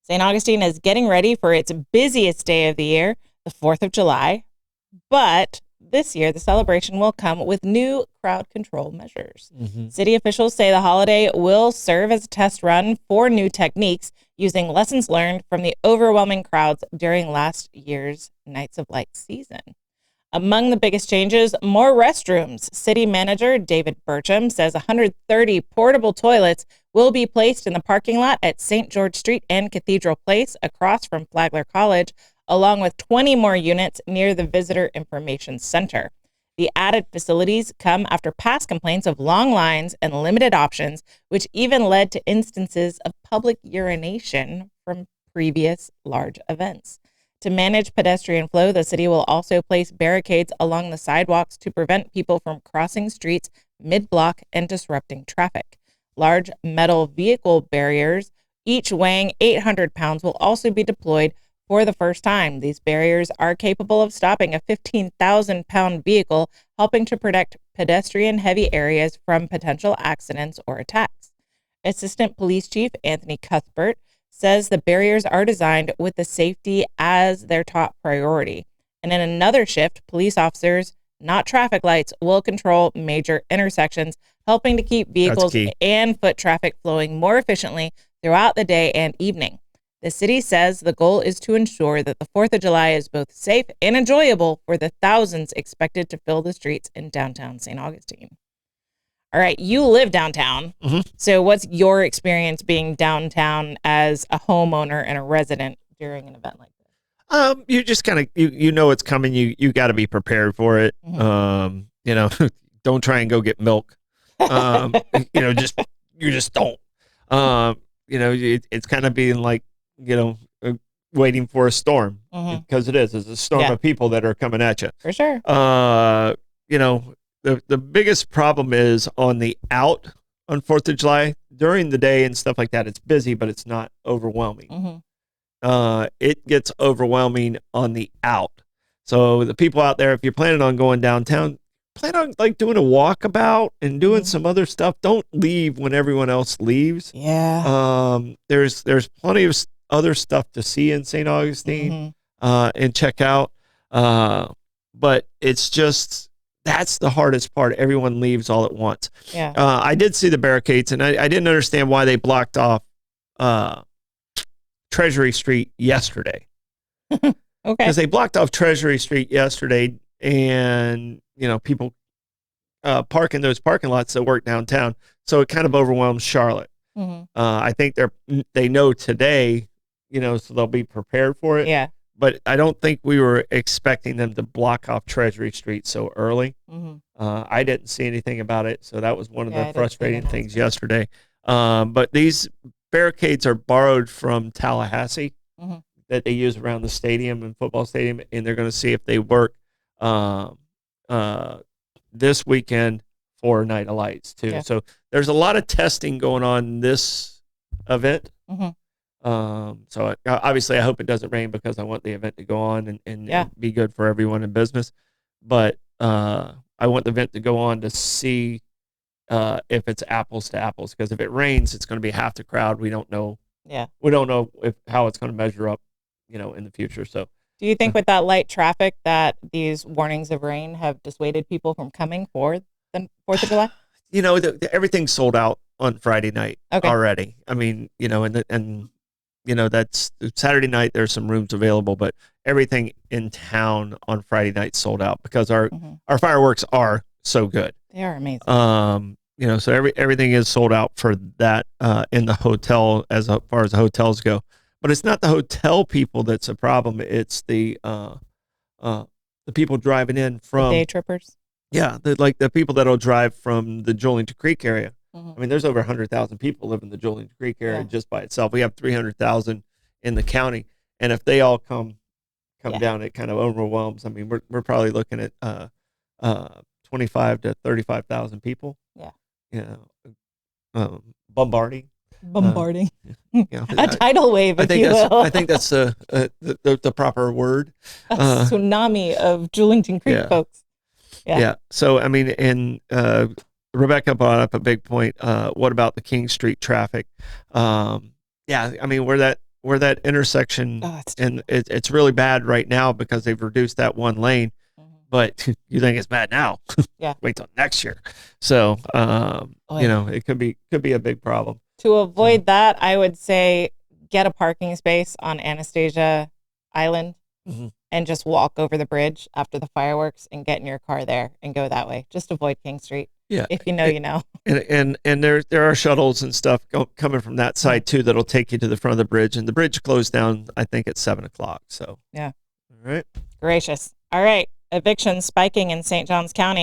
St. Augustine is getting ready for its busiest day of the year, the 4th of July. But this year, the celebration will come with new crowd control measures. City officials say the holiday will serve as a test run for new techniques using lessons learned from the overwhelming crowds during last year's Nights of Light season. Among the biggest changes, more restrooms. City manager David Burcham says 130 portable toilets will be placed in the parking lot at St. George Street and Cathedral Place across from Flagler College, along with 20 more units near the Visitor Information Center. The added facilities come after past complaints of long lines and limited options, which even led to instances of public urination from previous large events. To manage pedestrian flow, the city will also place barricades along the sidewalks to prevent people from crossing streets mid-block and disrupting traffic. Large metal vehicle barriers, each weighing 800 pounds, will also be deployed for the first time. These barriers are capable of stopping a 15,000-pound vehicle, helping to protect pedestrian-heavy areas from potential accidents or attacks. Assistant Police Chief Anthony Cuthbert says the barriers are designed with the safety as their top priority. And in another shift, police officers, not traffic lights, will control major intersections, helping to keep vehicles and foot traffic flowing more efficiently throughout the day and evening. The city says the goal is to ensure that the 4th of July is both safe and enjoyable for the thousands expected to fill the streets in downtown St. Augustine. All right, you live downtown. So what's your experience being downtown as a homeowner and a resident during an event like this? You just kind of, you know it's coming. You got to be prepared for it. Don't try and go get milk. You just don't. It's kind of being like, waiting for a storm, because it's a storm of people that are coming at you. For sure. The biggest problem is on the out on 4th of July. During the day and stuff like that, it's busy, but it's not overwhelming. It gets overwhelming on the out. So the people out there, if you're planning on going downtown, plan on like doing a walkabout and doing some other stuff. Don't leave when everyone else leaves. Yeah. There's plenty of other stuff to see in St. Augustine and check out. But it's just, that's the hardest part. Everyone leaves all at once. Yeah. I did see the barricades, and I didn't understand why they blocked off Treasury Street yesterday. Okay. Because they blocked off Treasury Street yesterday, and people park in those parking lots that work downtown, so it kind of overwhelms Charlotte. I think they know today, so they'll be prepared for it. Yeah. But I don't think we were expecting them to block off Treasury Street so early. I didn't see anything about it, so that was one of the frustrating things yesterday. But these barricades are borrowed from Tallahassee that they use around the stadium and football stadium, and they're going to see if they work this weekend for Night of Lights too. So there's a lot of testing going on in this event. So obviously I hope it doesn't rain, because I want the event to go on and be good for everyone in business. But I want the event to go on to see if it's apples to apples, because if it rains, it's going to be half the crowd. We don't know. Yeah. We don't know how it's going to measure up, in the future. So do you think with that light traffic that these warnings of rain have dissuaded people from coming for the 4th of July? Everything's sold out on Friday night already. I mean, that's Saturday night. There's some rooms available, but everything in town on Friday night sold out, because our fireworks are so good. They are amazing. So everything is sold out for that in the hotel as far as the hotels go. But it's not the hotel people that's a problem. It's the people driving in from the day trippers. Yeah, the people that'll drive from the Jolington Creek area. I mean, there's over 100,000 people live in the Jolington Creek area just by itself. We have 300,000 in the county, and if they all come down, it kind of overwhelms. I mean, we're probably looking at 25 to 35,000 people. Bombarding. A tidal wave, if you will. I think that's the proper word. A tsunami of Jolington Creek folks. Yeah. So I mean, and Rebecca brought up a big point. What about the King Street traffic? I mean, where where that intersection, and it's really bad right now because they've reduced that one lane. But you think it's bad now? Yeah. Wait till next year. So it could be a big problem. To avoid that, I would say get a parking space on Anastasia Island and just walk over the bridge after the fireworks and get in your car there and go that way. Just avoid King Street. Yeah. If you know, you know. And there are shuttles and stuff coming from that side too that'll take you to the front of the bridge. And the bridge closed down, I think, at 7:00. So yeah. All right. Gracious. All right. Evictions spiking in St. Johns County.